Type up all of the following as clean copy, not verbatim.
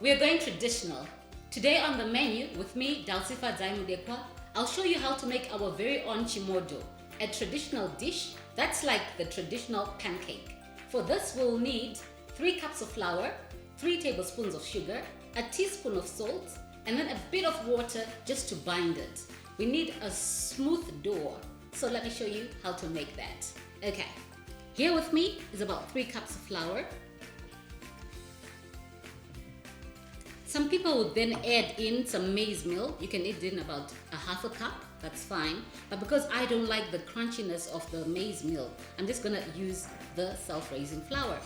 We are going traditional. Today on the menu with me, Dalsifa Zaimudekwa, I'll show you how to make our very own chimodho, a traditional dish that's like the traditional pancake. For this, we'll need 3 cups of flour, 3 tablespoons of sugar, a teaspoon of salt, and then a bit of water just to bind it. We need a smooth dough, so let me show you how to make that. Okay, here with me is about 3 cups of flour. Some people would then add in some maize meal. You can add in about a half a cup, that's fine. But because I don't like the crunchiness of the maize meal, I'm just gonna use the self-raising flour.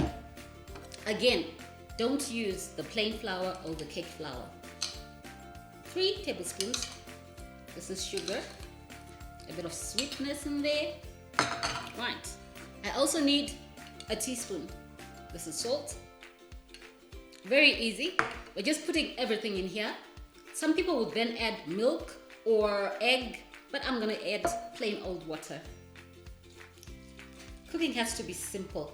Again, don't use the plain flour or the cake flour. 3 tablespoons, this is sugar, a bit of sweetness in there. Right, I also need a teaspoon, this is salt. Very easy, we're just putting everything in here. Some people would then add milk or egg, but I'm gonna add plain old water. Cooking has to be simple.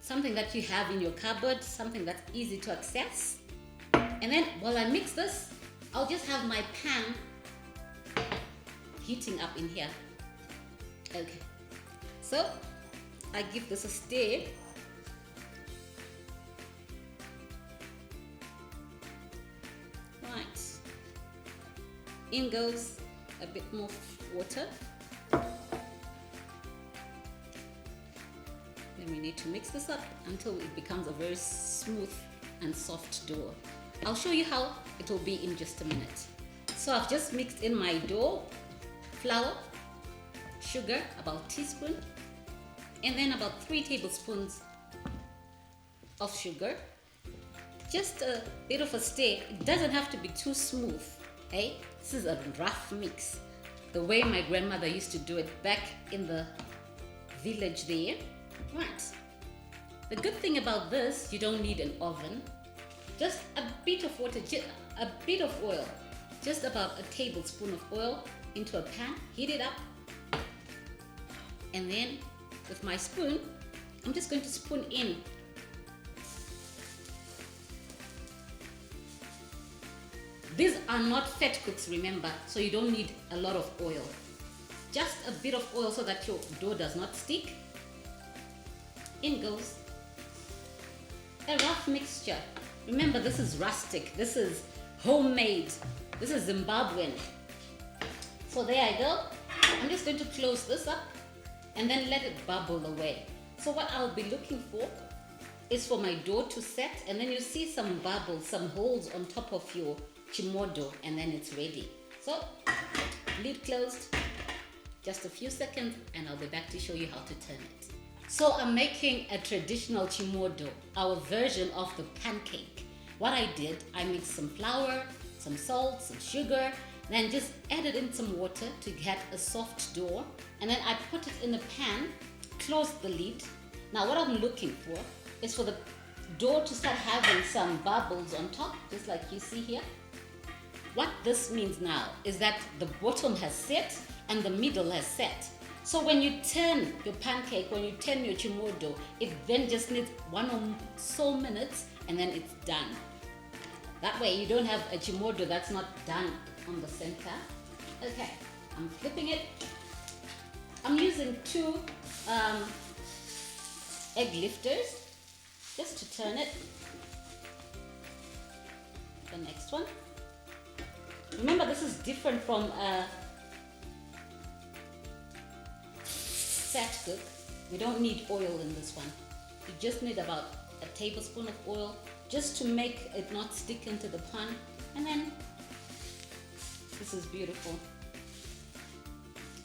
Something that you have in your cupboard, something that's easy to access. And then while I mix this, I'll just have my pan heating up in here. Okay, so I give this a stir. Right, in goes a bit more water. Then we need to mix this up until it becomes a very smooth and soft dough. I'll show you how it will be in just a minute. So I've just mixed in my dough, flour, sugar, about a teaspoon, and then about 3 tablespoons of sugar. Just a bit of a stir. It doesn't have to be too smooth, okay? This is a rough mix, the way my grandmother used to do it back in the village there. Right. The good thing about this, you don't need an oven. Just a bit of water, a bit of oil, just about a tablespoon of oil into a pan, heat it up, and then with my spoon, I'm just going to spoon in These are not fat cooks, remember, so you don't need a lot of oil. Just a bit of oil so that your dough does not stick. In goes a rough mixture. Remember, this is rustic, this is homemade, this is Zimbabwean. So there I go. I'm just going to close this up and then let it bubble away. So what I'll be looking for is for my dough to set, and then you see some bubbles, some holes on top of your chimodho, and then it's ready. So lid closed, just a few seconds, and I'll be back to show you how to turn it. So I'm making a traditional chimodho, our version of the pancake. What I did, I mixed some flour, some salt, some sugar, then just added in some water to get a soft dough, and then I put it in a pan, closed the lid. Now what I'm looking for is for the dough to start having some bubbles on top, just like you see here. What this means now is that the bottom has set and the middle has set. So when you turn your pancake, when you turn your chimodho, it then just needs 1 or so minutes and then it's done. That way you don't have a chimodho that's not done on the center. Okay, I'm flipping it. I'm using 2 egg lifters just to turn it. The next one. Remember, this is different from a fat cook. We don't need oil in this one. You just need about a tablespoon of oil just to make it not stick into the pan. And then this is beautiful.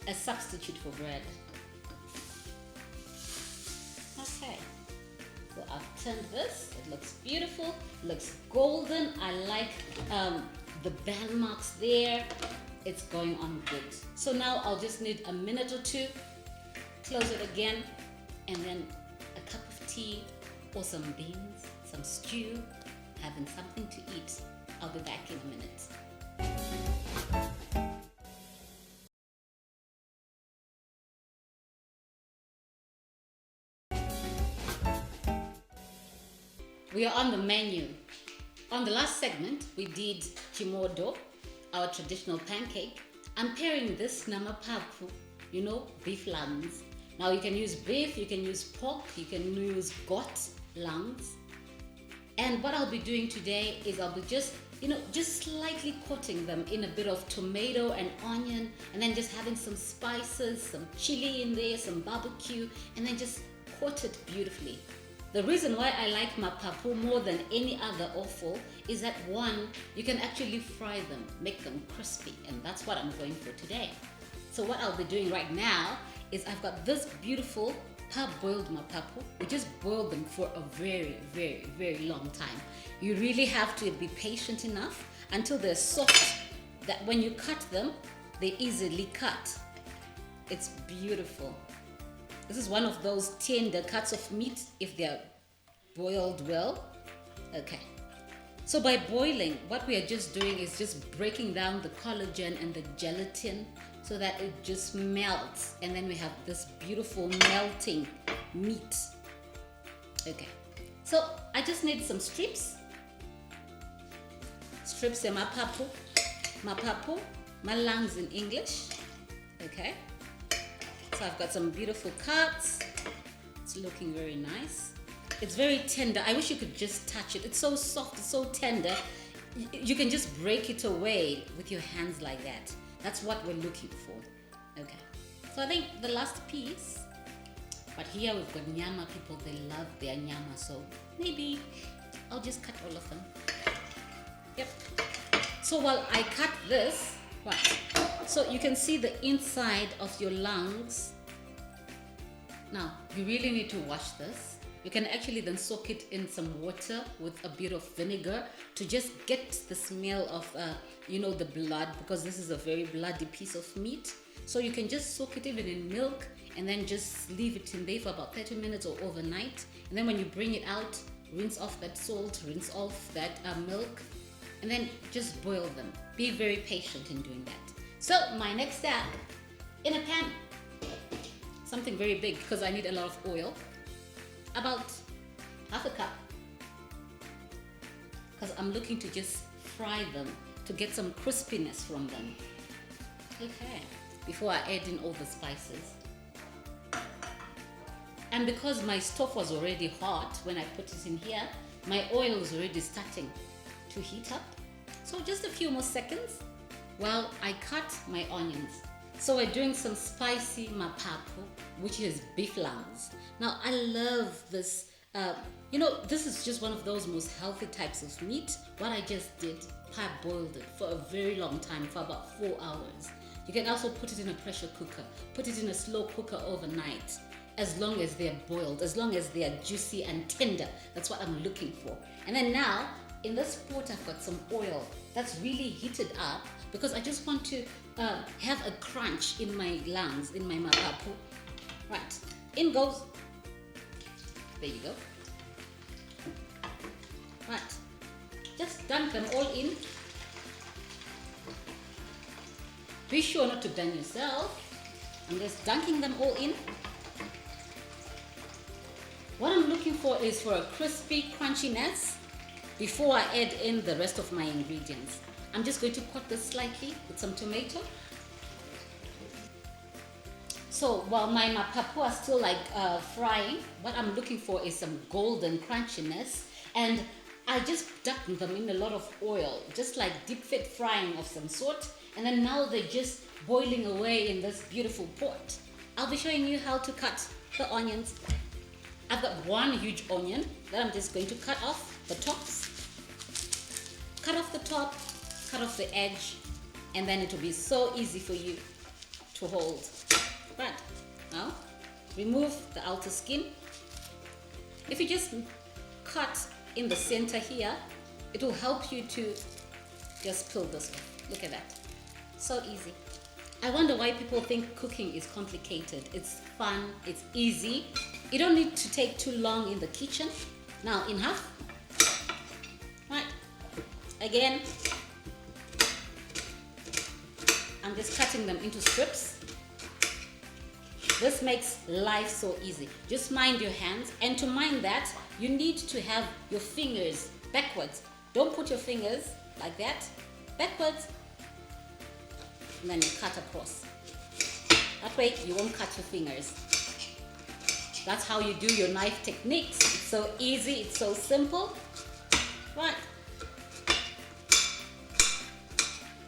A substitute for bread. Okay, so I've turned this. It looks beautiful, it looks golden. I like the band marks there. It's going on good. So now I'll just need a minute or 2, close it again, and then a cup of tea or some beans, some stew, having something to eat. I'll be back in a minute. We are on the menu. On the last segment, we did Chimodho, our traditional pancake. I'm pairing this nama papu, beef lungs. Now you can use beef, you can use pork, you can use goat lungs. And what I'll be doing today is I'll be just slightly coating them in a bit of tomato and onion, and then just having some spices, some chili in there, some barbecue, and then just coat it beautifully. The reason why I like mapapu more than any other offal is that one, you can actually fry them, make them crispy, and that's what I'm going for today. So what I'll be doing right now is I've got this beautiful parboiled mapapu. We just boiled them for a very, very, very long time. You really have to be patient enough until they're soft that when you cut them, they easily cut. It's beautiful. This is one of those tender cuts of meat if they're boiled well. Okay. So by boiling, what we are just doing is just breaking down the collagen and the gelatin so that it just melts, and then we have this beautiful melting meat. Okay. So I just need some strips. Strips of mapapu, malangs in English. Okay. So I've got some beautiful cuts. It's looking very nice. It's very tender. I wish you could just touch it. It's so soft, it's so tender. You can just break it away with your hands like that. That's what we're looking for. Okay. So I think the last piece, but here we've got nyama. People, they love their nyama. So maybe I'll just cut all of them. Yep. So while I cut this, right, so you can see the inside of your lungs. Now, you really need to wash this. You can actually then soak it in some water with a bit of vinegar to just get the smell of, the blood, because this is a very bloody piece of meat. So you can just soak it even in milk and then just leave it in there for about 30 minutes or overnight. And then when you bring it out, rinse off that salt, rinse off that milk, and then just boil them. Be very patient in doing that. So my next step, in a pan, something very big because I need a lot of oil, about half a cup, because I'm looking to just fry them to get some crispiness from them. Okay, before I add in all the spices. And because my stove was already hot when I put it in here, my oil is already starting to heat up. So just a few more seconds while I cut my onions. So we're doing some spicy mapapu, which is beef lungs. Now I love this, this is just one of those most healthy types of meat. What I just did, parboiled it for a very long time, for about 4 hours. You can also put it in a pressure cooker, put it in a slow cooker overnight, as long as they're boiled, as long as they are juicy and tender. That's what I'm looking for. And then now, in this pot, I've got some oil that's really heated up because I just want to have a crunch in my lungs, in my mapapu. Right, in goes. There you go. Right, just dunk them all in. Be sure not to burn yourself. I'm just dunking them all in. What I'm looking for is for a crispy crunchiness before I add in the rest of my ingredients. I'm just going to coat this slightly with some tomato. So while my mapapu are still frying, what I'm looking for is some golden crunchiness, and I just dunked them in a lot of oil, just like deep fat frying of some sort, and then now they're just boiling away in this beautiful pot. I'll be showing you how to cut the onions. I've got one huge onion that I'm just going to cut off the tops. Cut off the top, cut off the edge, and then it will be so easy for you to hold. Right, now remove the outer skin. If you just cut in the center here, it will help you to just peel this off. Look at that, so easy. I wonder why people think cooking is complicated. It's fun, it's easy. You don't need to take too long in the kitchen. Now in half. Right, again, I'm just cutting them into strips. This makes life so easy. Just mind your hands, and to mind that, you need to have your fingers backwards Don't put your fingers like that, backwards, and then you cut across. That way you won't cut your fingers. That's how you do your knife techniques. It's so easy, it's so simple. Right.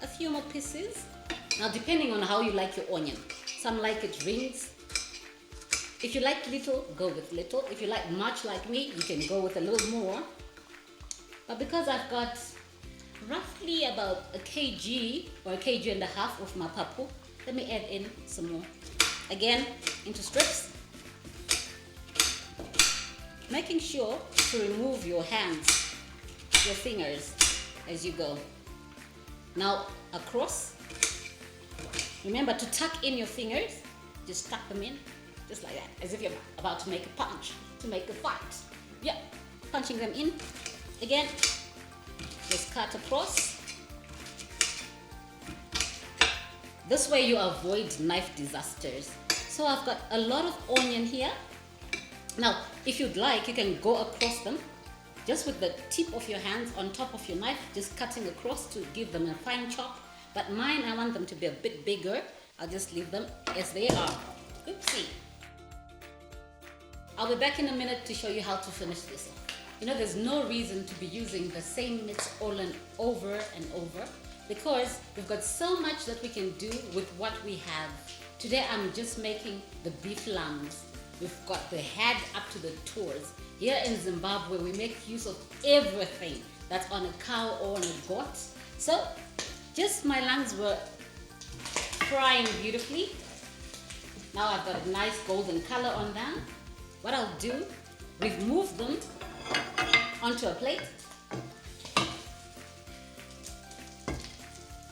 A few more pieces. Now depending on how you like your onion. Some like it rings. If you like little, go with little. If you like much like me, you can go with a little more. But because I've got roughly about a kg or a kg and a half of my papu, let me add in some more. Again, into strips. Making sure to remove your hands, your fingers as you go. Now across. Remember to tuck in your fingers. Just tuck them in, just like that, as if you're about to make a punch, to make a fight. Yeah, punching them in. Again, just cut across. This way you avoid knife disasters. So I've got a lot of onion here. Now, if you'd like, you can go across them just with the tip of your hands on top of your knife, just cutting across to give them a fine chop. But mine, I want them to be a bit bigger. I'll just leave them as they are. Oopsie. I'll be back in a minute to show you how to finish this off. You know, there's no reason to be using the same mix over and over because we've got so much that we can do with what we have. Today, I'm just making the beef lungs. We've got the head up to the toes. Here in Zimbabwe, we make use of everything that's on a cow or on a goat. So, just my lungs were frying beautifully. Now I've got a nice golden color on them. What I'll do, we've moved them onto a plate.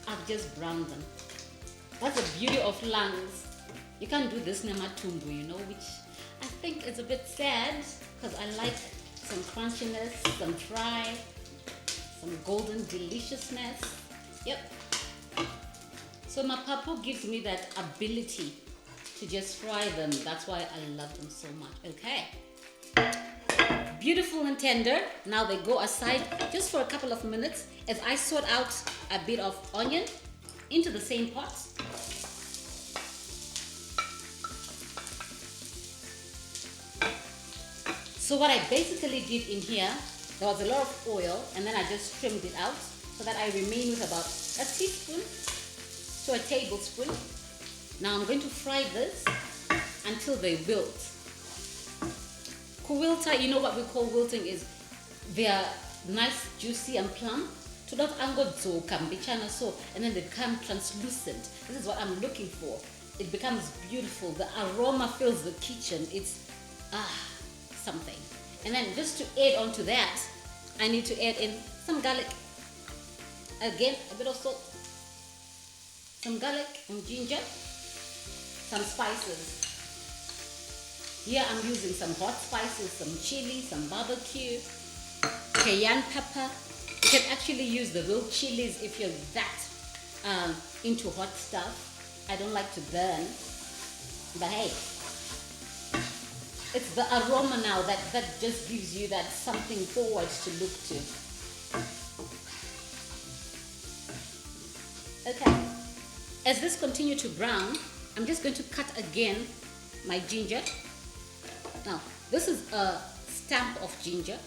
I've just browned them. That's the beauty of lungs. You can't do this nematumbu, you know, which I think is a bit sad because I like some crunchiness, some fry, some golden deliciousness. Yep. So my papu gives me that ability to just fry them. That's why I love them so much. Okay. Beautiful and tender. Now they go aside just for a couple of minutes as I sort out a bit of onion into the same pot. So what I basically did in here, there was a lot of oil and then I just trimmed it out so that I remain with about a teaspoon to a tablespoon. Now I'm going to fry this until they wilt. Kuwilta, you know what we call wilting is they are nice, juicy and plump. To not so, and then they become translucent. This is what I'm looking for. It becomes beautiful. The aroma fills the kitchen. It's something. And then just to add on to that, I need to add in some garlic. Again, a bit of salt, some garlic and ginger, some spices. Here I'm using some hot spices, some chili, some barbecue, cayenne pepper. You can actually use the real chilies if you're that into hot stuff. I don't like to burn, but hey, it's the aroma now that just gives you that something forward to look to. Okay, as this continues to brown, I'm just going to cut again my ginger. Now, this is a stamp of ginger.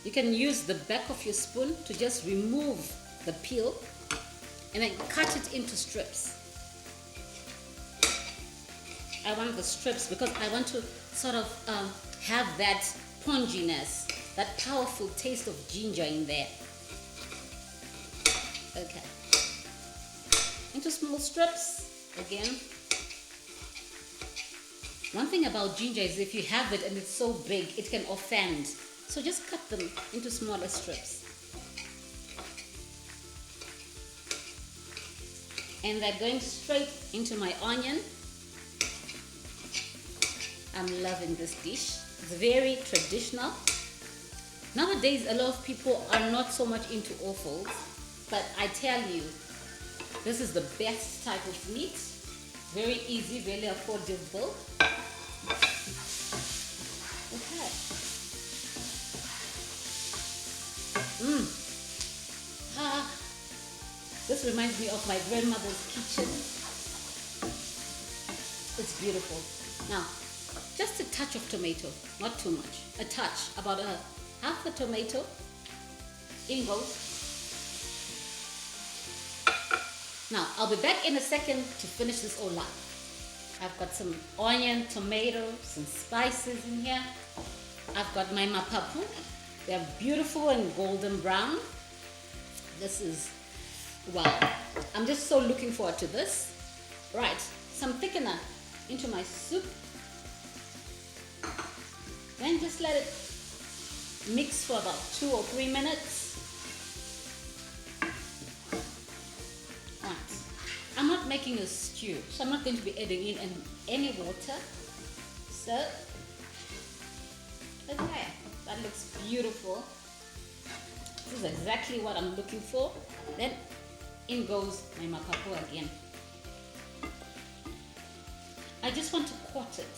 You can use the back of your spoon to just remove the peel and then cut it into strips. I want the strips because I want to sort of have that punginess, that powerful taste of ginger in there. Okay. Into small strips again. One thing about ginger is if you have it and it's so big, it can offend. So just cut them into smaller strips. And they're going straight into my onion. I'm loving this dish. It's very traditional. Nowadays, a lot of people are not so much into offals, but I tell you, this is the best type of meat. Very easy, really affordable. Okay. This reminds me of my grandmother's kitchen. It's beautiful. Now, just a touch of tomato, not too much. A touch, about a half a tomato. In goes. Now, I'll be back in a second to finish this all up. I've got some onion, tomato, some spices in here. I've got my mapapu. They're beautiful and golden brown. This is, wow. I'm just so looking forward to this. Right, some thickener into my soup. Then just let it mix for about 2 or 3 minutes. Right. I'm not making a stew, so I'm not going to be adding in any water. So, okay, that looks beautiful. This is exactly what I'm looking for. Then in goes my mapapu again. I just want to coat it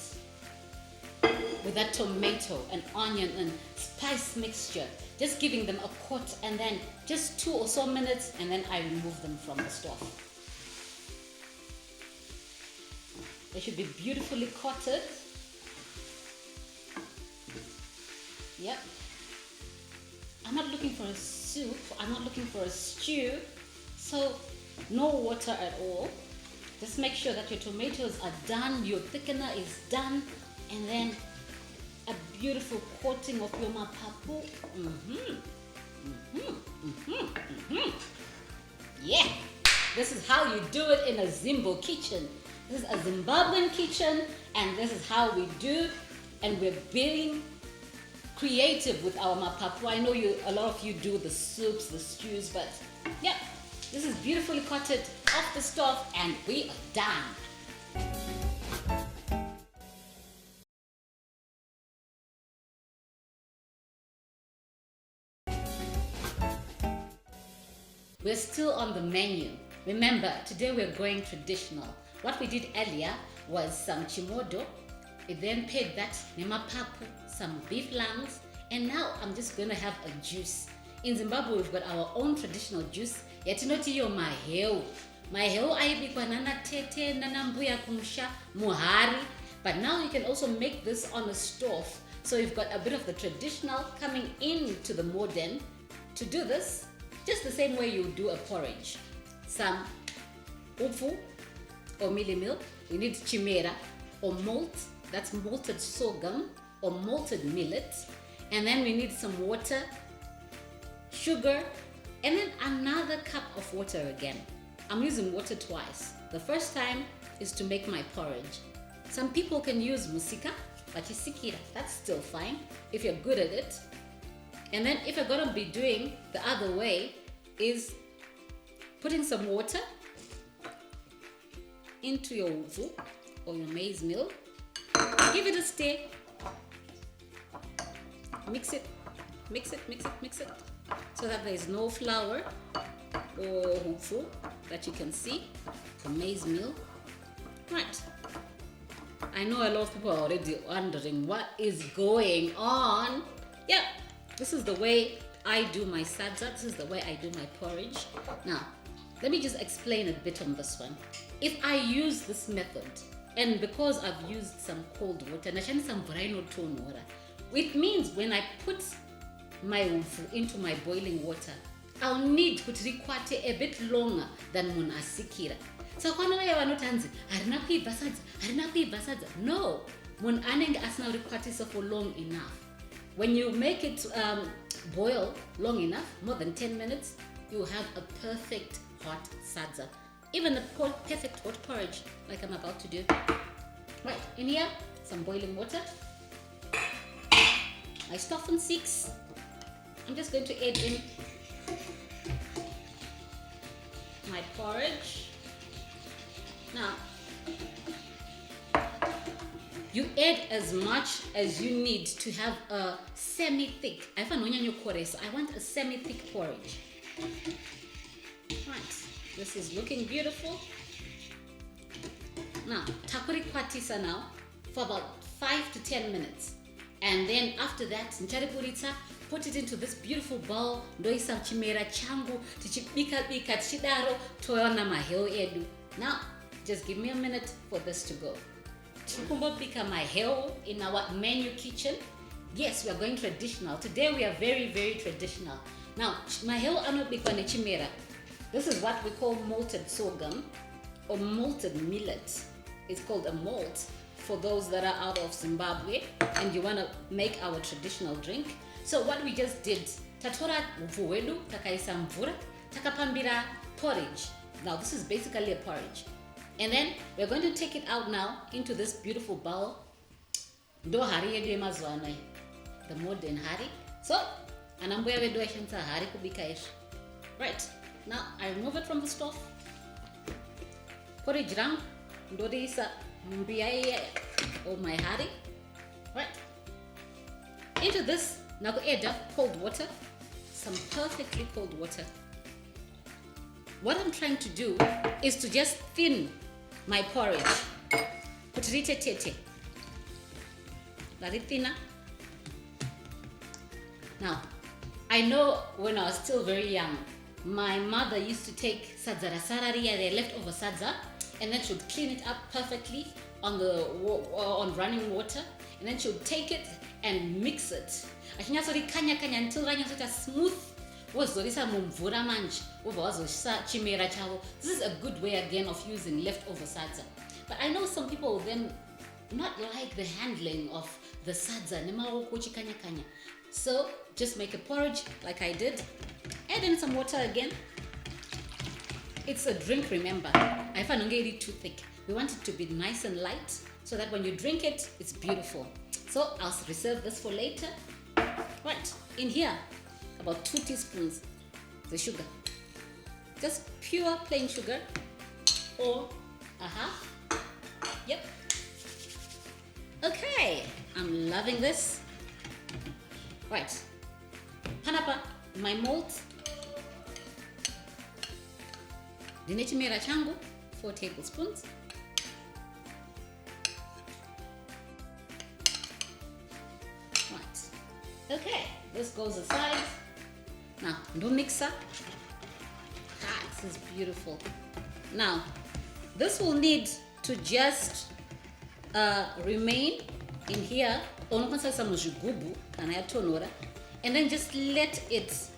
with that tomato and onion and spice mixture, just giving them a coat, and then just 2 or so minutes, and then I remove them from the stove. They should be beautifully coated. Yep. I'm not looking for a soup, I'm not looking for a stew, so no water at all. Just make sure that your tomatoes are done, your thickener is done, and then a beautiful coating of your mapapu. Yeah, this is how you do it in a Zimbo kitchen. This is a Zimbabwean kitchen, and this is how we do, and we're being creative with our mapapu. I know a lot of you do the soups, the stews, but yeah, this is beautifully coated off the stove, and we are done. We're still on the menu. Remember, today we're going traditional. What we did earlier was some chimodho. We then paired that nemapapu, some beef lungs, and now I'm just gonna have a juice. In Zimbabwe, we've got our own traditional juice. Yatinoti yo maheu. Maheu aibikwa nana tete, nana mbuya kumsha, muhari. But now you can also make this on a stove. So you've got a bit of the traditional coming into the modern. To do this, just the same way you do a porridge. Some ufu or mealie milk. You need chimera or malt, that's malted sorghum or malted millet. And then we need some water, sugar, and then another cup of water again. I'm using water twice. The first time is to make my porridge. Some people can use musika, but isikira, that's still fine if you're good at it. And then if you're gonna be doing the other way, is putting some water into your uvu or your maize meal. Give it a stir. Mix it, mix it, mix it, mix it, so that there is no flour or uvu that you can see. The maize meal. Right. I know a lot of people are already wondering what is going on. Yeah, this is the way I do my sadza. This is the way I do my porridge. Now, let me just explain a bit on this one. If I use this method, and because I've used some cold water, it means when I put my ufu into my boiling water, I'll need to require a bit longer than munasikira. So no, mun aneng asna require for long enough. When you make it boil long enough, more than 10 minutes, you have a perfect hot sadza. Even a perfect hot porridge, like I'm about to do. Right, in here, some boiling water. My stuff on 6. I'm just going to add in my porridge. Now, you add as much as you need to have a semi-thick. I want a semi-thick porridge. Right, this is looking beautiful. Now, takuri kwatisa now for about 5 to 10 minutes. And then after that, nchariburitsa, put it into this beautiful bowl. Ndoisa chimera changu, tichibika bika tichidaro, toyona maheo edu. Now, just give me a minute for this to go. Tikumbobika maheo in our menu kitchen. Yes, we are going traditional. Today we are very, very traditional. Now, maheo anobikwa ne chimera. This is what we call malted sorghum or malted millet. It's called a malt for those that are out of Zimbabwe and you want to make our traditional drink. So what we just did, tatora mvuwedu, takaisa mvura, takapambira porridge. Now this is basically a porridge. And then we're going to take it out now into this beautiful bowl. Ndo hari yedu emazwana, the modern hari. So, anambuya wedu ashanza hari kubika ish. Right, now I remove it from the stove. Porridge rang, ndo deisa mbiya or my hari. Right. Into this, now add cold water, some perfectly cold water. What I'm trying to do is to just thin my porridge. Putrite tete. Very thinner. Now, I know when I was still very young, my mother used to take sadza rasararia, the leftover sadza, and then she would clean it up perfectly on running water, and then she would take it and mix it. Kanya until ranya smooth. This is a good way again of using leftover sadza. But I know some people will then not like the handling of the sadza. So just make a porridge like I did. Add in some water again. It's a drink, remember. I find it too thick. We want it to be nice and light so that when you drink it, it's beautiful. So I'll reserve this for later. Right, in here, about 2 teaspoons the sugar. Just pure plain sugar or a half. Yep. Okay, I'm loving this. Right, panapa, my malt. Dinechimera changu, 4 tablespoons. Okay, this goes aside. Now, do mixer. This is beautiful. Now, this will need to just remain in here. And then just let it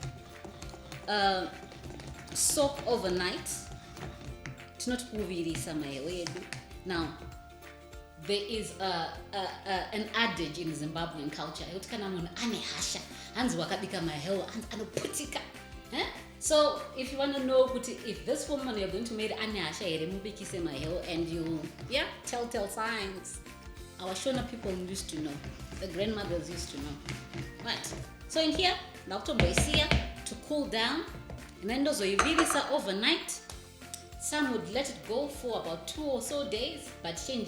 soak overnight. It's not now. There is an adage in Zimbabwean culture. So if you want to know if this woman you're going to make and you telltale signs. Our Shona people used to know. The grandmothers used to know. Right. So in here, to cool down. And then those are overnight. Some would let it go for about 2 or so days, but so no.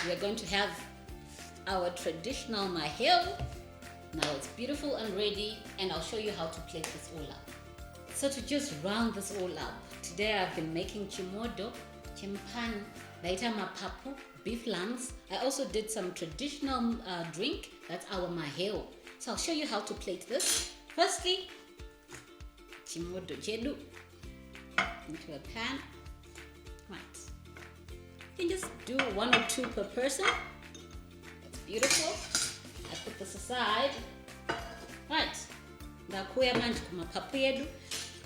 We are going to have our traditional maheo. Now it's beautiful and ready, and I'll show you how to plate this all up. So to just round this all up, today I've been making chimodho, chimpan, later mapapu, beef lungs. I also did some traditional drink, that's our maheo. So I'll show you how to plate this. Firstly, chimodho chedu into a pan. Right. You can just do 1 or 2 per person. That's beautiful. I put this aside. Right.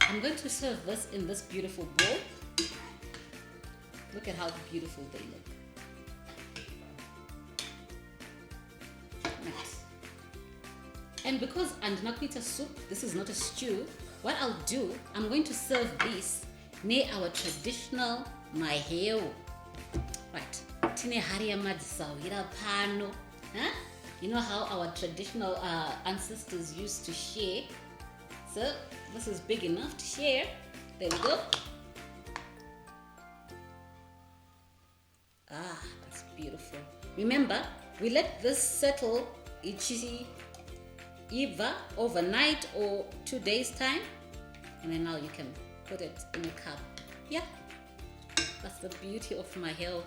I'm going to serve this in this beautiful bowl. Look at how beautiful they look. Nice. And because andinakuita soup, this is not a stew, what I'll do, I'm going to serve this near our traditional maheo. Right. Tine haria madisawira pano. You know how our traditional ancestors used to share. So this is big enough to share. There we go. That's beautiful. Remember, we let this settle either overnight or 2 days time, and then now you can put it in a cup. Yeah, that's the beauty of maheo.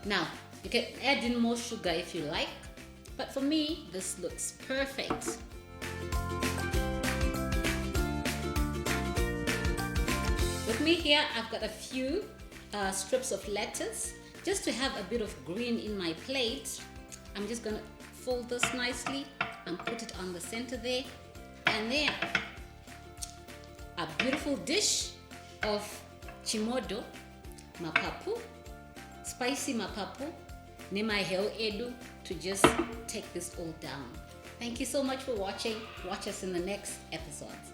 Now, you can add in more sugar if you like, but for me, this looks perfect. With me here, I've got a few strips of lettuce. Just to have a bit of green in my plate, I'm just gonna fold this nicely and put it on the center there. And then, a beautiful dish of Chimodho, mapapu, spicy mapapu, nemaheo edu, to just take this all down. Thank you so much for watching. Watch us in the next episodes.